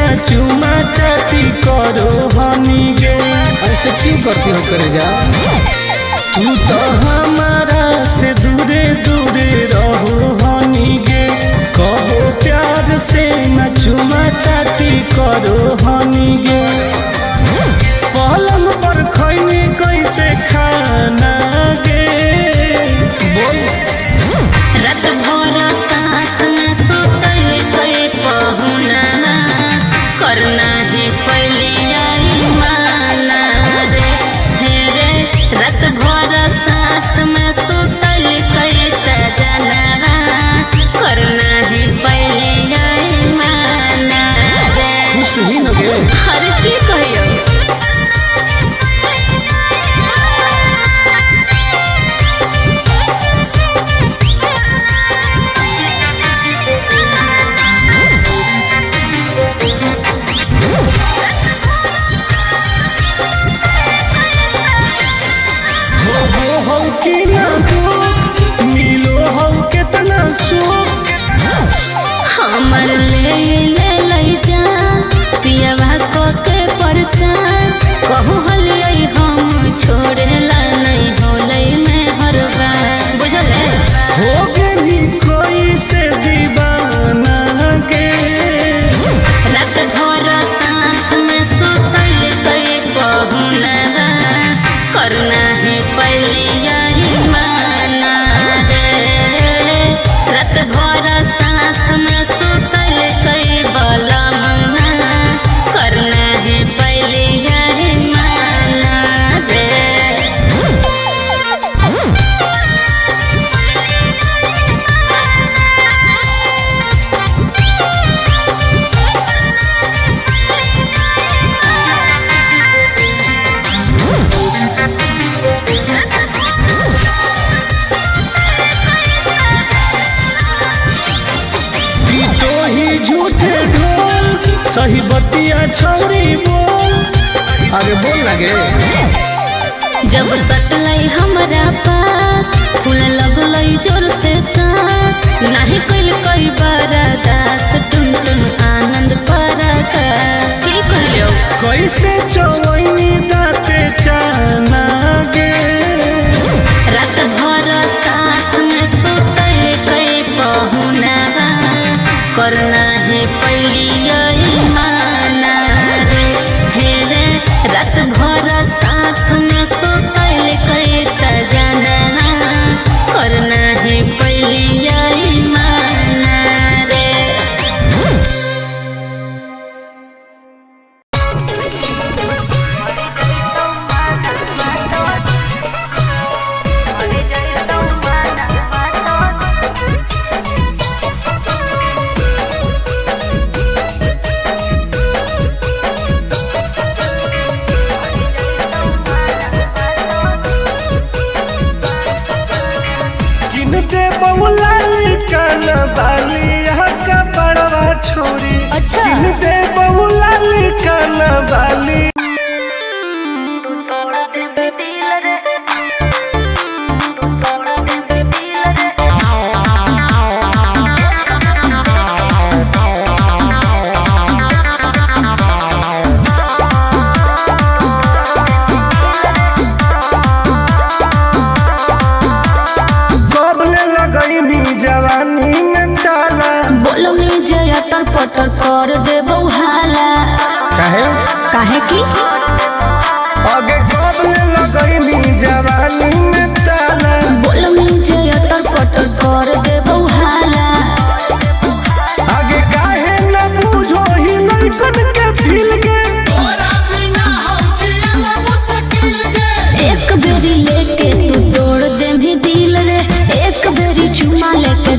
ना चुमा चाटी करो हनी गे। ऐसे क्यों करती हो करे जा? तू तो हमारा से दूरे दूरे रहो हनी गे। कहो प्यार से ना चुमा चाटी करो हनी गे। पलंग पर खैनी कैसे खाना गे। बोल रात भर साथ में सुतल कोई पहुना करना ही पहले आई माना रे। हेरे रात भर साथ में सुतल कोई सजना करना ही पहले आई माना रे। खुश ही न गे। हर की कहियो हमर ले जा पियवा को के परेशान कहू हलियै हम छोड़ेला नहीं होलै में हर बार बुझले हो गई कोई से दीवाना गे। रात भर साथ में सुतल कोई पहुना करना ही पहले यही माना रे। रात भर साथ में सुतल कोई बलम करना ही पहले यही माना रे। तो ही झूठे ढोल सही बतिया छौरी बोल। अरे बोल लगे। जब सटलै हमरा पास फूल लगलै जोर से सांस नहीं कइल कोई बर्दाश्त टुन टुन आनंद परका की कहियो कैसे चवैनी दाते चाना गे। रात भर साथ में सुतल कोई पहुना करना है पहली यही माना रे। हेरे रात भर साथ में सुतल कोई सजना करना है पहली यही माना रे। किन दे बउला काना बाली यहाँ का बड़वा छोरी। अच्छा। किन दे बउला काना बाली। कबले लगई मी जवानी में ताला। बोलो में जया तर पटर कर देबो हाला काहे? काहे की आगे कबले लगई मी जवानी में ताला। बोलो में जया तर पटर कर देबो हाला आगे काहे न बुझो ही लड़कन के फील के। एक बेरी लेके तू तोड़ दे भी दिल रे। एक बेरी चुमा लेके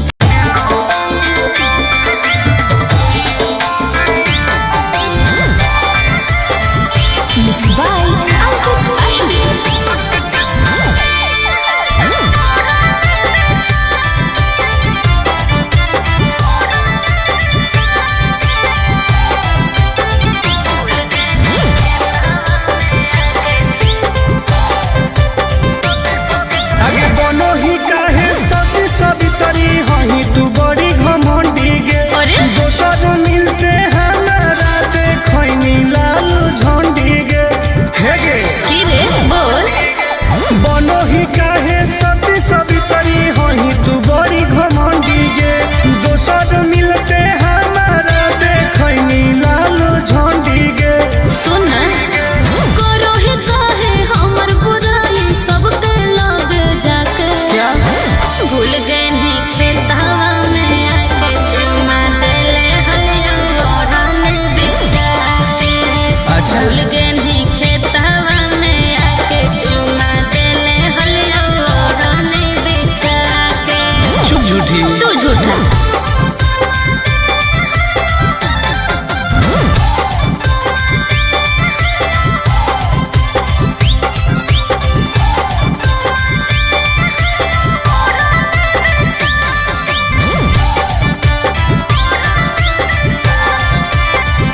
दोसर मिलते हमारा देखनी लालो झंडी गे। सुन करो ही काहे हमर बुराई सबके लगे जाके। क्या भूल गए नहीं खेतवा में आके चुमा देले हलिया ओढ़ा में बिछा के। अच्छा। भूल गए नहीं खेतवा में आके चुमा देले हलिया ओढ़ा में बिछा के। चुप झूठी। तू झूठा।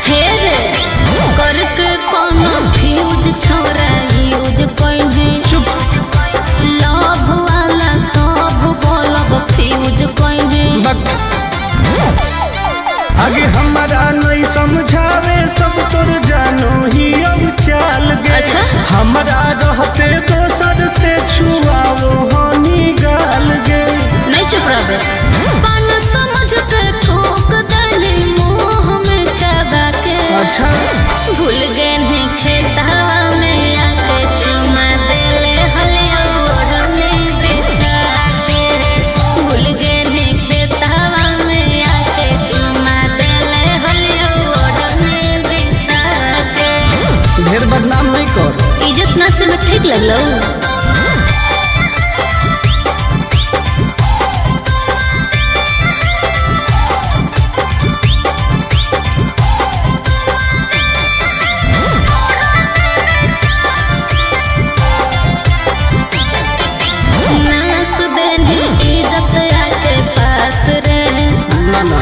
हे रे करके कोनो फ्यूज छोरा यूज कइने। चुप। लव वाला सब बोलब फ्यूज कइने। आगे हमारा नहीं समझावे सब तोर जानो ही अब चाल गे। अच्छा। हमारा रहते दोसर से छुआओ हनी गाल गे। नहीं चुप रह। पान समझ के ठोक देली मुंह में चबा के। अच्छा। भूल गए नहीं खेतवा में आके चुमा देले हलिया ओढ़ने बिछा के। भूल गए नहीं खेतवा में आके चुमा देले हलिया ओढ़ने बिछा के। ढेर बदनाम नहीं कर। इज्जत ना से ठीक लगलो। नास देली इज्जत आके पास रे। ना ना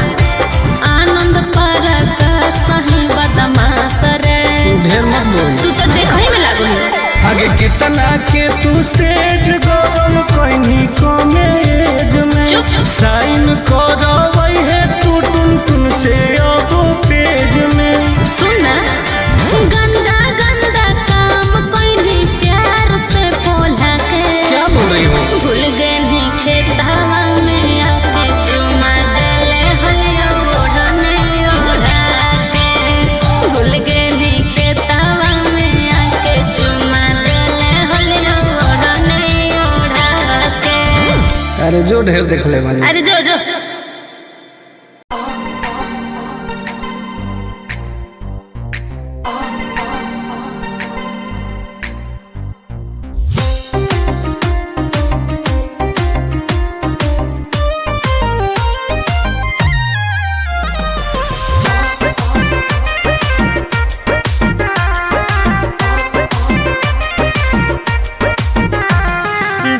आनंद पर का सही बदमाश रे। ढेर मत बोल। तू तो देखई में लागो है। आगे कितना के तू सेज गोल कहनी कॉमेज में। चुप। साइन करवई है तू टुन से अब पेज में। सुन गंदा गंदा काम कोइनी प्यार से बोला के। क्या बोल रही हो? भूल गए नहीं खेतवा में आके चुमा देले हलिया ओढ़ने ओढ़ा के। भूल गए नहीं खेतवा में आके चुमा देले हलिया ओढ़ने ओढ़ा के। अरे जो ढेर देख ले मानी। अरे जो जो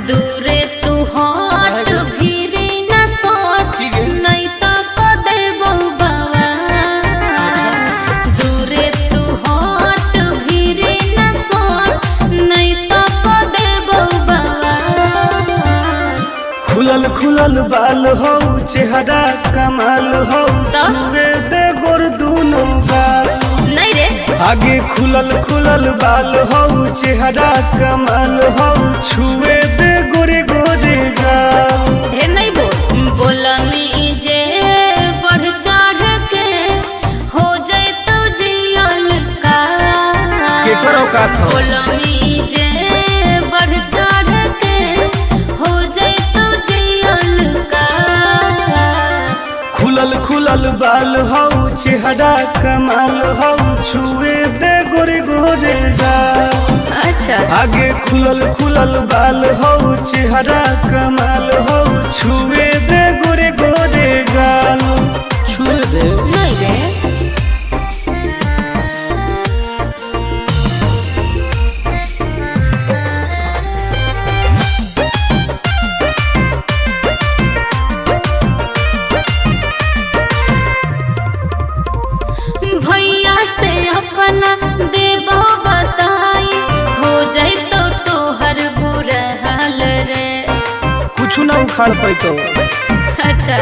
दूरे तू हट भीरी न सोट नहीं तो को देबो बाबा। दूरे तू हट भीरी न सोट नहीं तो को देबो बाबा। खुलल खुलल बाल हो चेहरा कमाल हो तो? छुए दे गोर दूनो गाल। नहीं रे आगे खुलल खुलल बाल हो चेहरा कमाल हो छुए दे गोरे गोरे गाल। हे नहीं बोलमी जे बढ़ चढ़ के हो जाए तो जियल का। केकरो का था? बोलमी जे बढ़ चढ़ के हो जाए तो जियल का। खुलल खुलल बाल हो चेहरा कमाल हो छुए दे गोरे गोरे गाल। अच्छा आगे खुलल खुलल बाल हो चेहरा कमाल हो छुए दे गोरे गोरे गाल। छुए दे। नहीं रे भैया से अपना देबो बताई हो जाए तो तोहर बुरा हाल रे। कुछ ना उखाड़ पैतो। अच्छा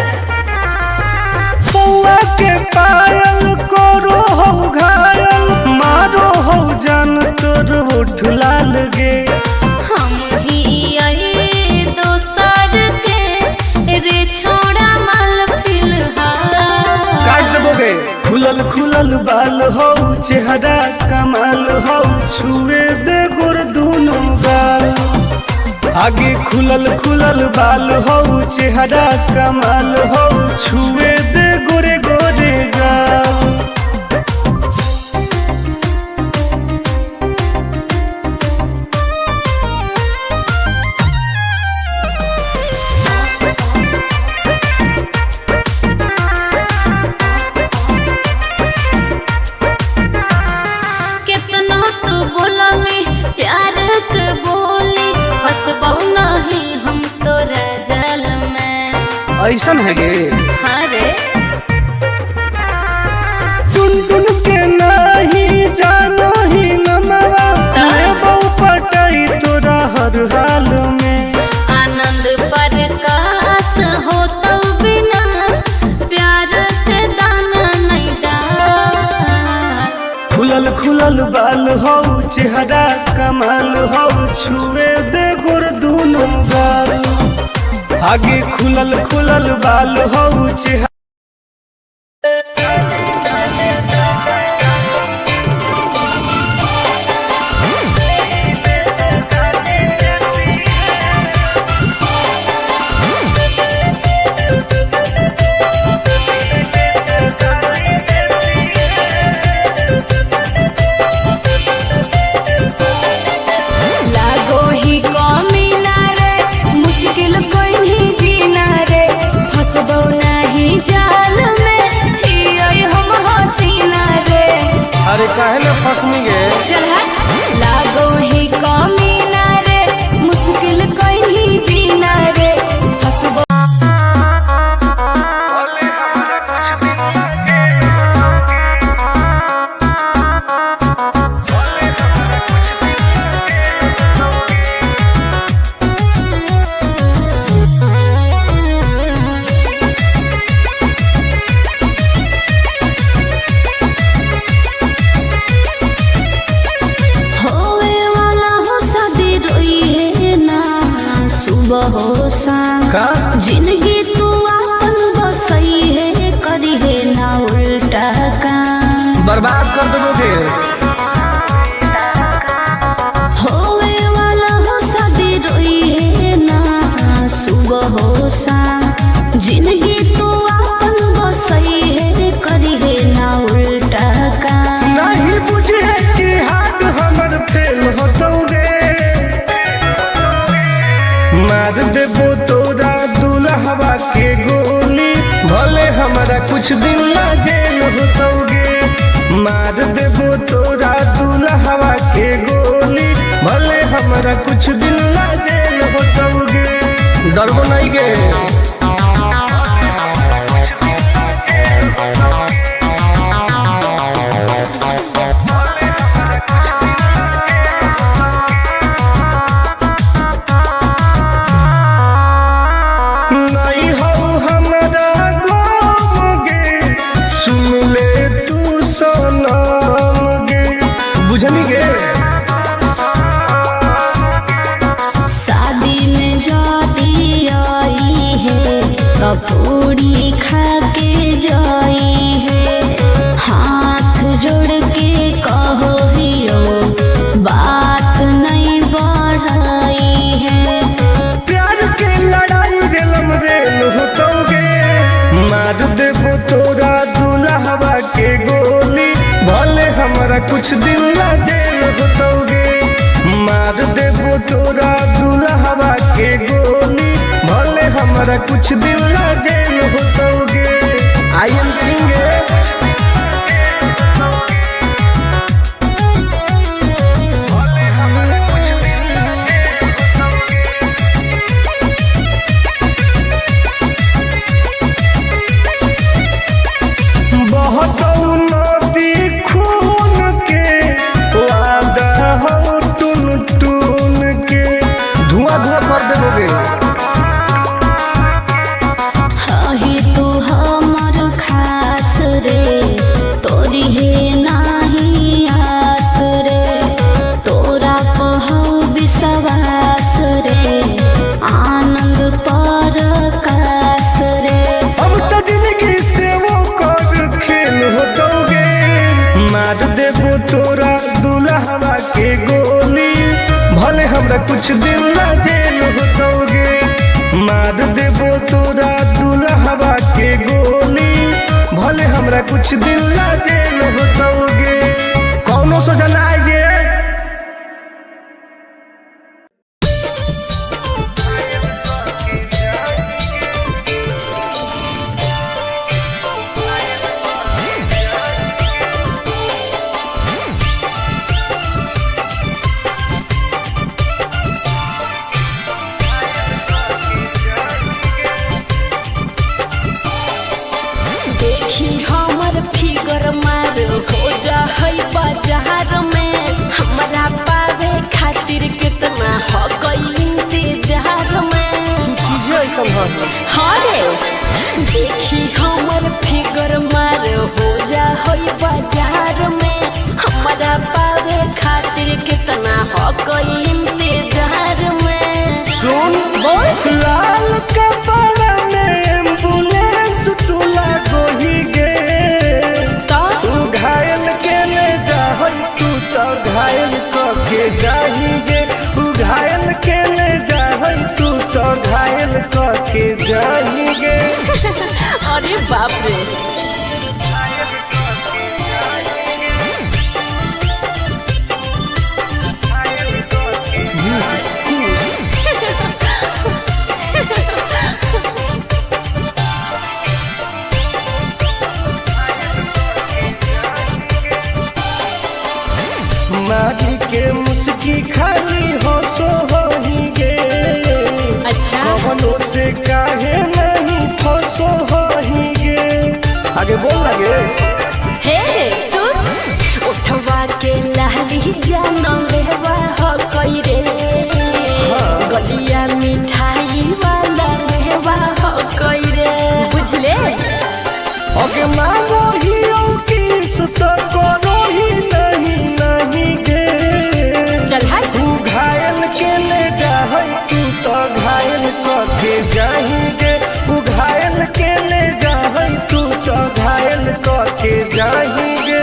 पौआ के पायल करो हो घायल मारो हो जान तोर होठ लाल गे। हम ही आई दोसर के रे छोड़ा माल फिलहाल। खुलल बाल हो चेहरा कमाल हो छुए दे गोर दोनों गाल आगे खुलल बाल हो चेहरा कमाल हो छुए दे गोरे गोरे गाल ऐसन है गे हाँ रे टुन टुन के नहीं जानो ही नमवा बहु पटाई तोरा हर हाल में आनंद प्रकाश हो तो विनाश प्यार के दाना नहीं डाल खुलल बाल हो चेहरा कमाल हो छुए दे गोर दोनों गाल आगे खुलल बाल हो चेहरा अरे काहे ना फसनी गे चल लागो ही कमीना रे मुश्किल कोई नहीं जीना रे हसबो का जिंदगी तू अपन बसई है करी है ना उल्टा काम बर्बाद कर दोगे होवे वाला हो शादी रोई है ना सुबह हो शाम जिंदगी तू अपन बसई है करी है ना उल्टा काम नहीं बुझे कि हाथ हमर फेल होतोगे मार देबो तोरा दुल्हवा के गोली भले हमारा कुछ दिन ला जेल होतोगे मार देबो तोरा दुल्हवा के गोली भले हमारा कुछ दिन ला जेल होतोगे डरबो नहीं गे बुझनी गे शादी में जाती आई है तो पूरी खा के जाई है हाथ जोड़ के कहो हियो बात नहीं बढ़ाई है प्यार के लड़ाई रेलम रेल होतोगे मार देबो तोरा दुल्हवा के गोली भले हमारा कुछ दिन ला जेल होतोगे मार देबो तोरा दुल्हवा के गोली भले हमारा कुछ दिन ला जेल होतोगे आई एम किंग धुआं कर देबोगे ही तू कुछ दिन ला जेल होतोगे, मार देबो तोरा दुल्हवा के गोली, भले हमरा कुछ दिन ला जेल होतोगे। कौनो सोचा ना आएगे। देखी हमर फिगर मार हो जा है बाजार में, हमरा पावे खातिर कितना हो गई इंतजार में। चीजें ऐसा हाँ रे, देखी हमर फिगर मार हो जा है बाजार में, हमरा पावे खातिर कितना हो गई इंतजार में। सुन बोल लाल कपड़ा में एम्बुलेंस तुला गोही गे, तू घायल के ले जाहई, तू तो घायल के जाही गे, तू घायल के ले जाहई, तू तो घायल के जाही गे। अरे बाप रे, मारी के मुस्की खाली हो सो होही गे, अच्छा कवनो से काहे नहीं फसो होही गे। आगे बोल लगे हे सुन, उठवा के लाली जानो लेवा हो कोई रे, गलिया मिठाई वाला लेवा हो कोई रे, बुझले। अगे मांगो ही किस तो करो ही नहीं गे, चल हाय तू घायल के ले जाहई, तू तो घायल के जाही गे, तू घायल के ले जाहई, तू तो घायल के जाही गे।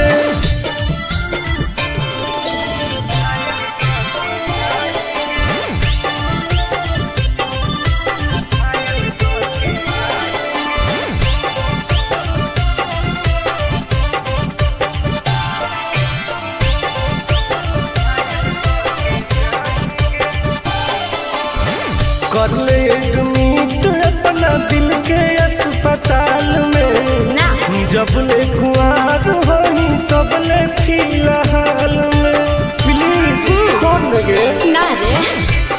कर ले एडमिट अपना दिल के अस्पताल में, ना जब ले कुआर होही तब ले फिलहाल में, प्लीज कौन लगे ना रे,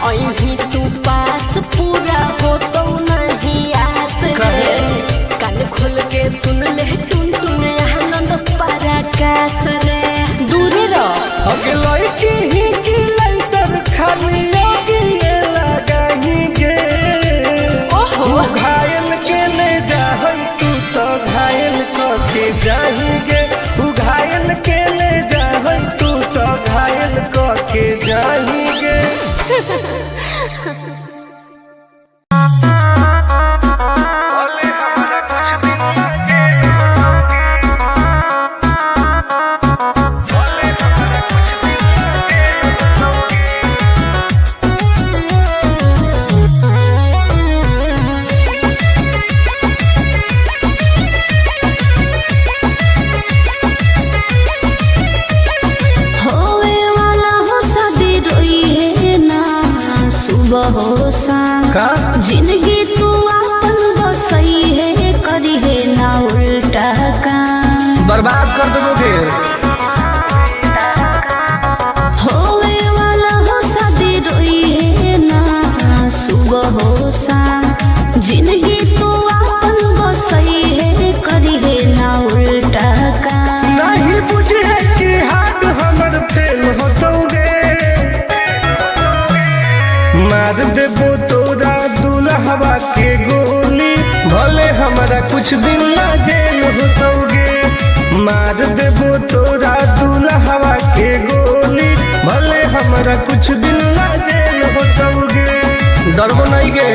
अहीं तू पास पूरा हो तो नहीं आस रे, कान खोल के सुन ले टुन टुन आनंद पराकाश रे, दूरी रह। अगे लड़की ही की लइटर खाली लगी लगाही गे, ओहो तू घायल के ले जाहई, तू तो घायल के जाही गे, तू घायल के ले जाहई, तू तो घायल के जाही गे। का जिंदगी तू अपन बसई है, करी है ना उल्टा काम, बर्बाद कर देबो फिर। होवे वाला हो शादी रोई है ना सुबह हो शाम, जिंदगी तू अपन बसई है, करी है ना उल्टा काम। नहीं बुझे कि हाथ हमर फेल होतोगे, मार देबो तोरा दुल्हवा के गोली, भले हमरा कुछ दिन ला जेल होतोगे, मार देबो तोरा दुल्हवा के गोली, भले हमरा कुछ दिन ला जेल होतोगे। डरबो नहीं गे।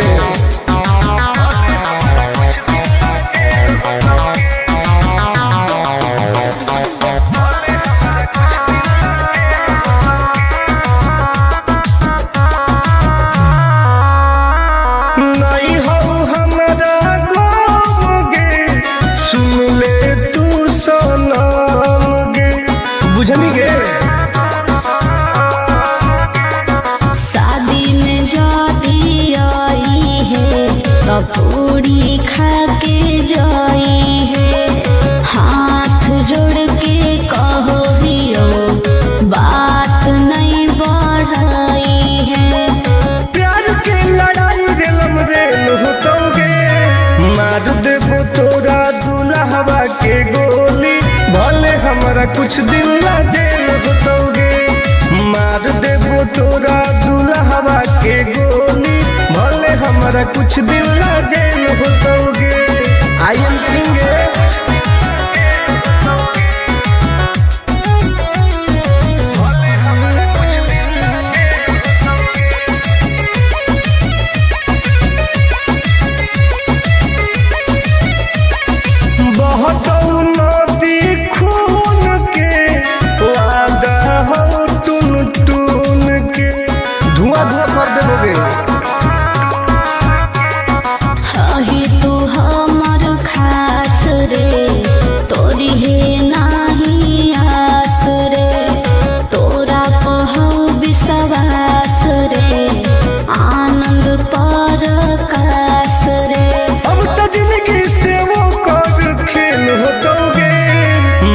जाई है। हाथ जोड़ के कहो हियो बात नहीं बढ़ाई है। प्यार के लड़ाई रेलम रेल होतोगे, मार देबो तोरा दुल्हवा के गोली, भले हमारा कुछ दिन ला जेल होतोगे। मार देबो तोरा दुल्हवा के गोली, भले हमारा कुछ दिन ला जेल होतोगे। आई एम किंग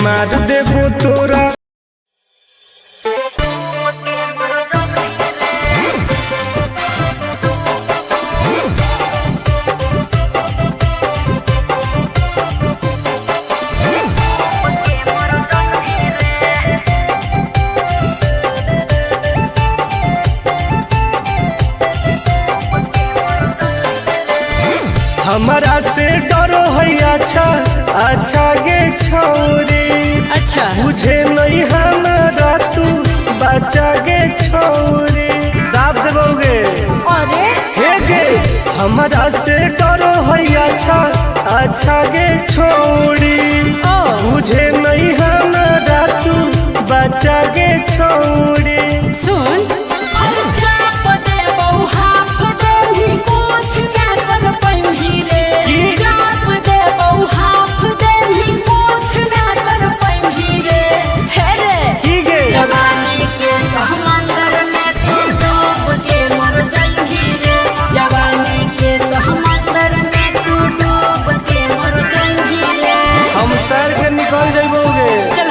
मार देबो तोरा। हमारा से डरो है अच्छा अच्छा गे छोरी, अच्छा मुझे नहीं हमारा तू बचा गे छोरी। दाब देबोगे अरे हे गे, हमारा से डरो है अच्छा अच्छा गे छोरी, मुझे नहीं हमारा तू बचा गे छोरी। सुन निकल जाइबोगे। चल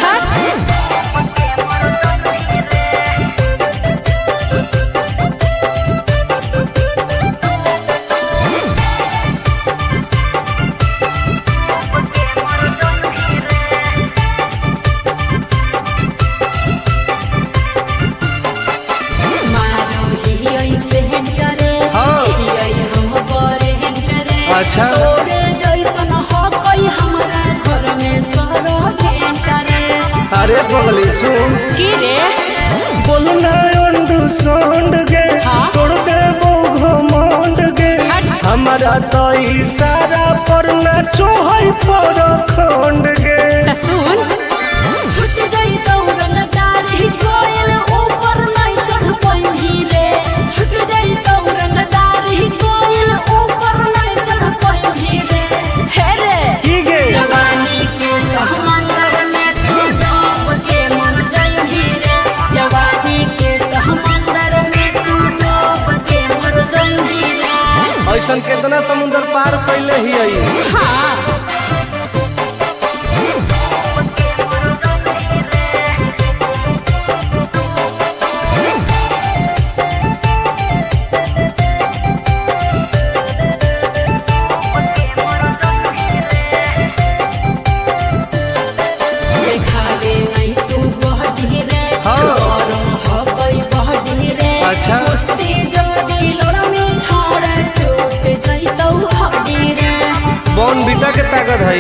अच्छा अरे बगली सुन की रे बोलना अंडू सोंड गे, तोड़ देबो घमंड गे, हमारा तो इशारा पर नाचो है पर खंड गे। सुन छुट गई दौरनदारी कोयल ऊपर नहीं चढ़ पाई रे, छुट गई दौरनदारी कोयल ऊपर नहीं चढ़ पाई रे। हे रे की गे जवानी के समंदर में तू डूब के मर जाई रे, जवानी के समंदर में तू डूब के मर जाई रे। ऐसन कितना समुद्र पार कैले ही आई। हाँ अच्छा बॉन बीटा के ताकत है।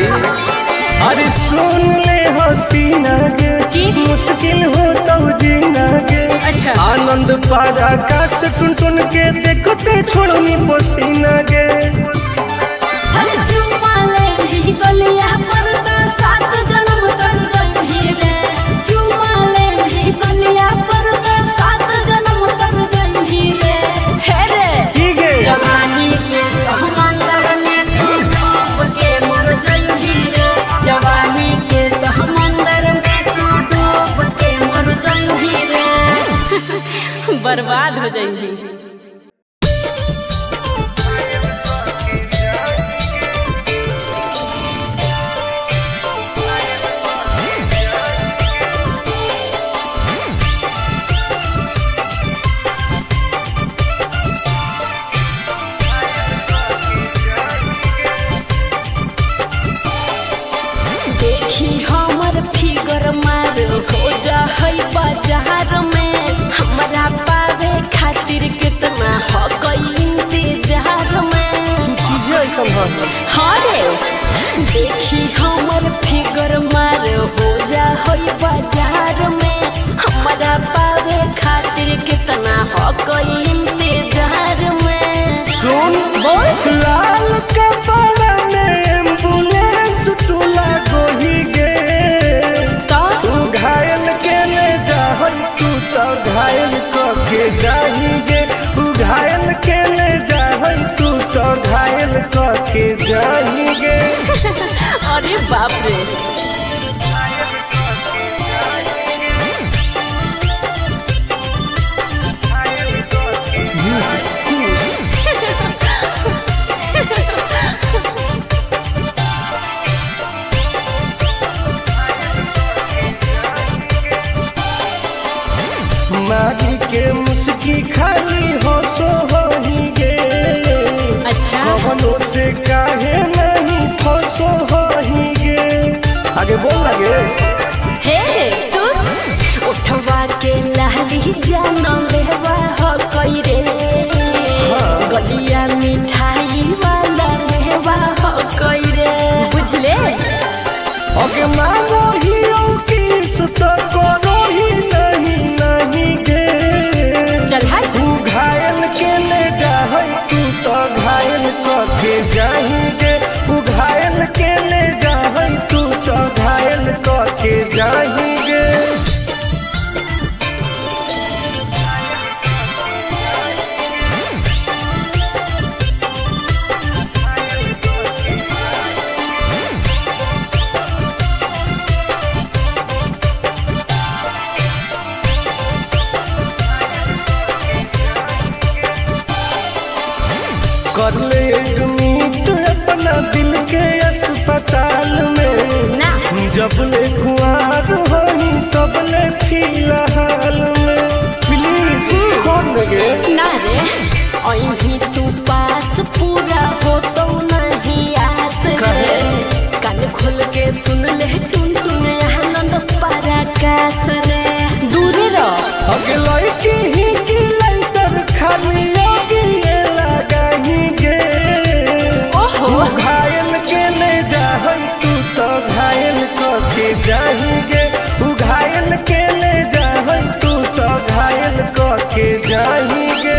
अरे सुन ले हसीना गे, मुश्किल हो तो जीना गे। अच्छा आनंद पार आकाश टुन टुन के देखते छोड़नी पसीना गे। जवानी के समंदर में तू डूब के मर जाई रे, जवानी के समंदर में तू डूब के मर जाई रे। बर्बाद हो जाई। देखी हमर फिगर मार हो जा है बाजार में हमरा पावे खातिर कितना हो गई इंतजार में चीजें ऐसा है। हाँ रे देखी हमर फिगर मार हो जा है बाजार में हमरा पावे खातिर कितना हो गई इंतजार में सुन बोल लाल कपड़ा में एम्बुलेंस तुला गोही गे तो तू घायल के ले जाहन तू तो घायल के जाही गे तू घायल के ले जाहन तू तो घायल के जाही गे अरे बाप रे मारी के मुस्की खाली हो सो होही गे अच्छा कवनों से काहे नहीं फसो होही गे आगे बोल लगे हे सुन उठवा के लाली जाना लेवा हो कोई रे गलिया मिठाई वाला लेवा हो कोई रे बुझले अगे मानो ही की सुत करो ही नहीं गे चल हाय तू घायल के ले जाहै तू तो घायल के जाही गे तू घायल के ले जाहै तू तो घायल के जाही गे कर ले एडमिट अपना दिल के अस्पताल में ना जब ले खुआर होही तब ले फिलहाल में प्लीज खोल लगे ना रे अहीं तू पास पूरा हो तो नहीं आस रे कान खोल के सुन ले टुन टुन आनंद पराकाश रे दूर रह अगे लड़की ही की लइटर खाली लगी लगाही गे ओहो तू घायल के ले जाहै तू तो घायल के जाही गे तू घायल के ले जाहै तू तो घायल के जाही गे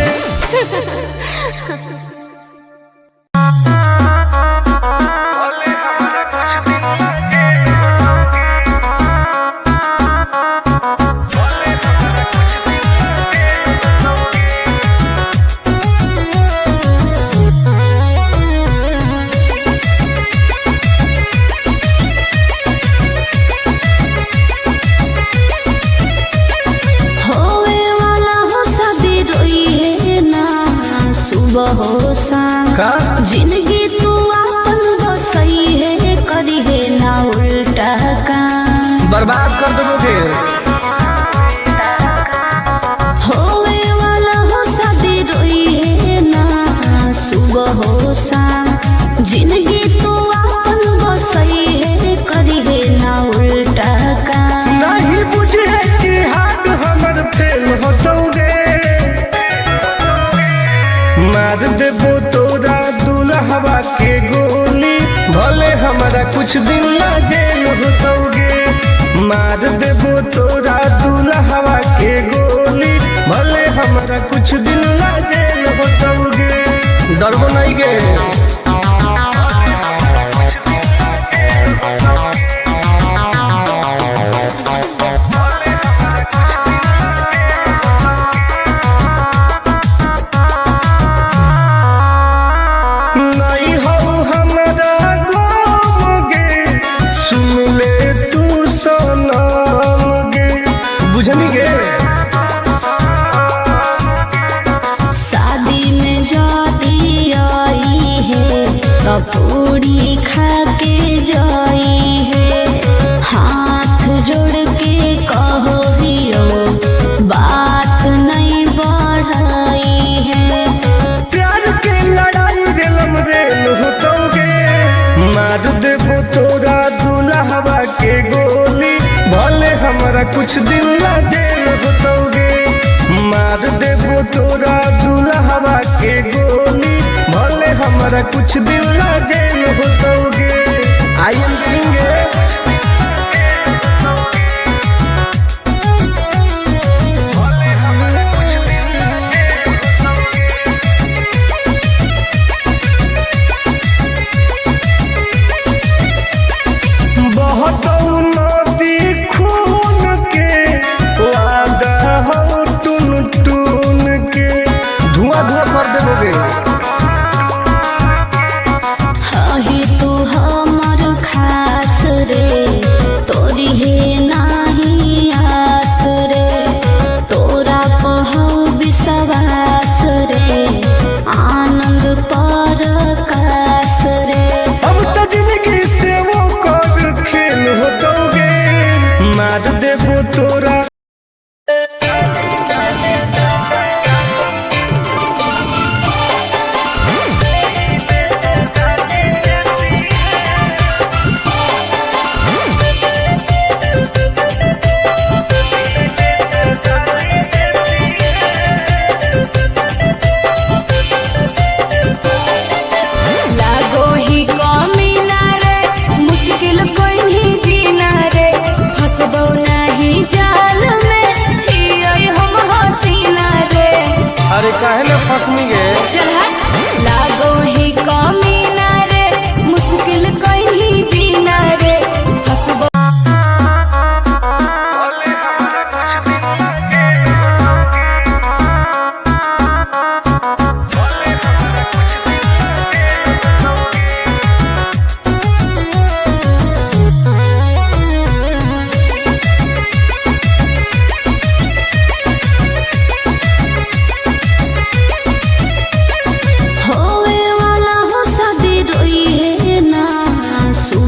होवे वाला हो शादी रोई है ना सुबह हो शाम का जिंदगी तू अपन बसई है करी है ना उल्टा काम बर्बाद कर दोगे होवे वाला हो शादी रोई है ना सुबह हो शाम जिंदगी तू अपन बसई है करी है ना उल्टा काम नहीं बुझे कि हाथ हमर फेल होतोगे मार देबो तोरा दुल्हवा के गोली भले हमारा कुछ दिन ला जेल होतोगे मार देबो तोरा दुल्हवा के गोली भले हमारा कुछ दिन ला जेल होतोगे डरबो नहीं गे नहीं हो हमारा गोगे सुन ले तू सनम गे बुझनी गे शादी में जाती आई है तो पूरी खा के जाई है हाथ जोड़ के कहो हियो बात नहीं बढ़ाई है प्यार के लड़ाई रेलम रेल होतोगे मार देबो तोरा दुल्हवा के हमारा कुछ दिन ला जेल होतोगे, मार देबो तोरा दुल्हवा के गोली, भले हमारा कुछ दिन ला जेल होतोगे। आई एम किंग कर देबोगे। हही तू हमर खास रे, तोरी हे नाही आस रे, तोरा कहू विश्वास रे, आनंद परकाश रे। अब तो जिंदगी से वो कर खेल होतोगे, मार देबो तोरा। अरे काहे ना फसनी गे, चल हट। लागो ही कमीना रे, मुश्किल कहीं जीना रे, हंसबो।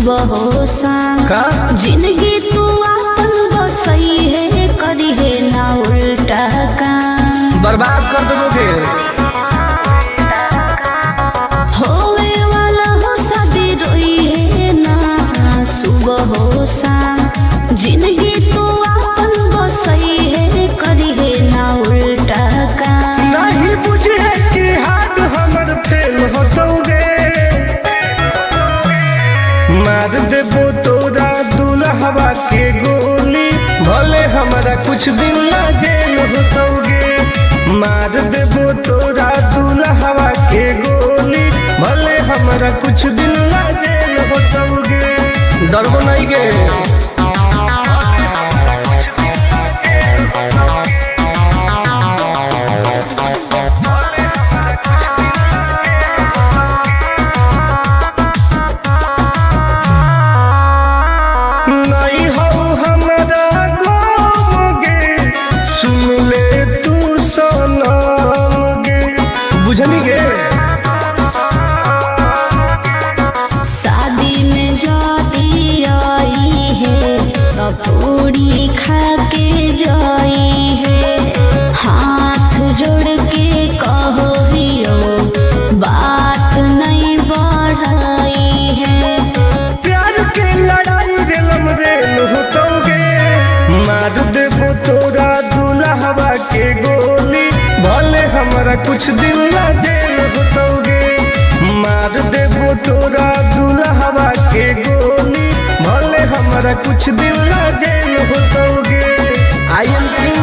हो का जिंदगी तू अपन बसई है, करी है ना उल्टा काम, बर्बाद कर देबोगे। होवे वाला हो शादी रोई है ना सुबह हो शाम, जिंदगी तू अपन बसई है, करी है ना उल्टा काम। नहीं बुझे कि हाथ हमर फेल होतोगे, मार देबो तोरा दुल्हवा के गोली, भले हमारा कुछ दिन ला जेल होतोगे, मार देबो तोरा दुल्हवा के गोली, भले हमारा कुछ दिन ला जेल होतोगे। डरबो नहीं गे। नहीं हो हमारा गोगे, सुन ले तू सनम गे, बुझनी गे। शादी में जाती आई है, पूरी खा के जाई है, हाथ जोड़ के कहो हियो, बात नहीं बढ़ाई है। प्यार के लड़ाई रेलम रेल होतोगे, मार देबो तोरा दुल्हवा के गोली, भले हमारा कुछ दिन ला जेल होतोगे, मार देबो तोरा दुल्हवा के गोली, भले हमारा कुछ दिन ला जेल होतोगे। आई एम किंग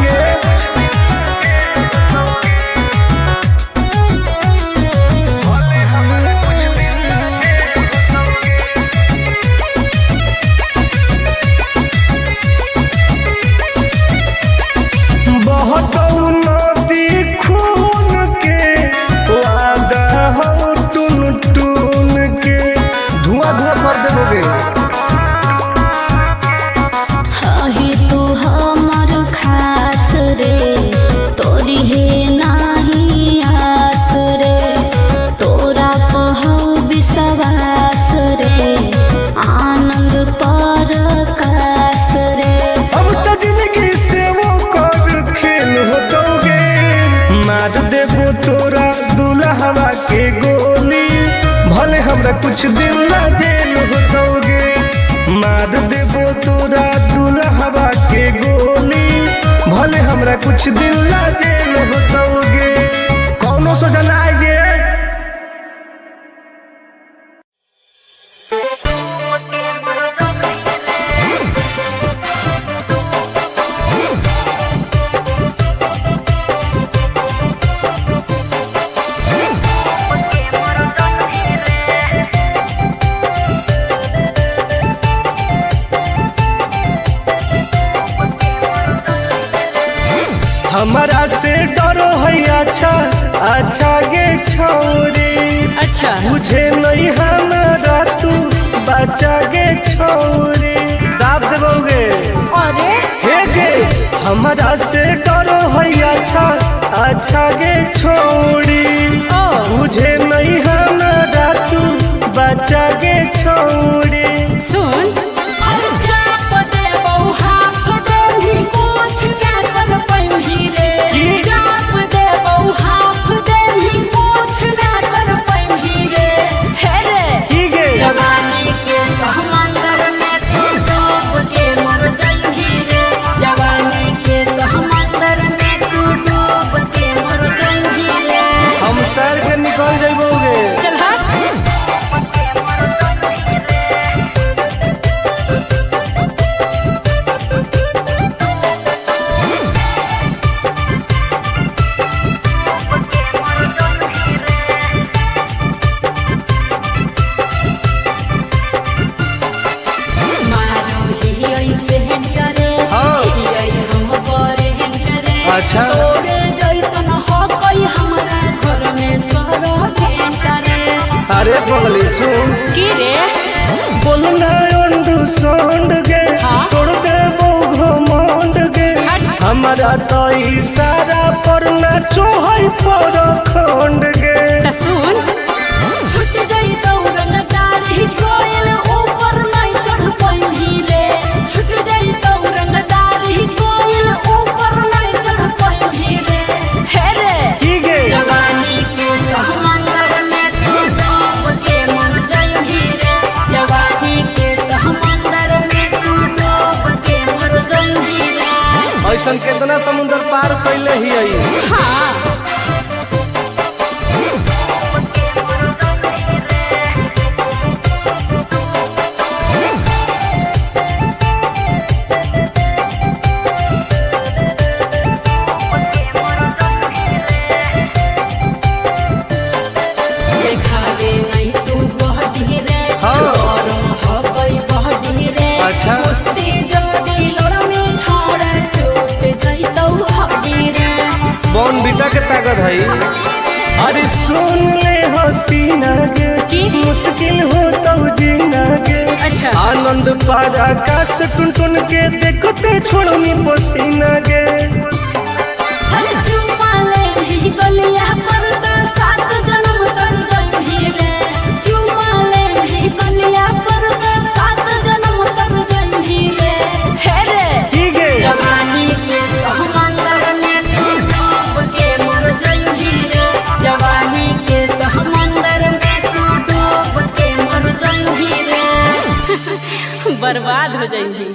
बहुत नदी खून के वादा हो टून टून के, धुआं धुआं कर देबोगे। हही तू हमर खास रे, देबो तोरा दुल्हवा के गोली, भले हमरा कुछ दिन ला जेल होतोगे, कौनो सोचा ना आएगे। हमारा से डरो है अच्छा अच्छा गे छोरी, अच्छा मुझे नहीं हमारा तू बचा गे छोरी, दाब देबोगे अरे हे गे। हमारा से डरो है अच्छा अच्छा गे छोरी, मुझे नहीं हमारा तू बचा गे छोरी। सुन निकल जाइबोगे। चल अच्छा अरे बगली सुन की रे बोलना अंडू सोंड गे, तोड़ दे वो घमंड गे, हमारा तो इशारा पर ना चोहई पर खंड गे। सुन छूट गई दौड़न दाढ़ी कोयल ऊपर नहीं चढ़ पाई रे, छूट गई दौड़न दाढ़ी कोयल ऊपर नहीं चढ़ पाई रे, हे रे की गे जवानी के समंदर में तू डूब के मर जाएगी रे, जवानी के समंदर में तू डूब के मर जाएगी रे। ऐसा कितना समुद्र पार कैले ही आई। हाँ अच्छा बॉन बीटा के ताकत है। अरे सुन ले हसीना गे, मुश्किल हो तो जीना गे, अच्छा आनंद पारा आकाश टुन टुन के देखते छोड़नी पसीना गे। गलिया पर तो 7 जन्म कर गई रे, चुमा ले गलिया पर तो 7 जन्म कर गई रे, हे रे की गे जवानी के समंदर में तू डूब के मर जाएगी रे, जवानी के समंदर में तू डूब के मर जाएगी रे, बर्बाद हो जाएगी।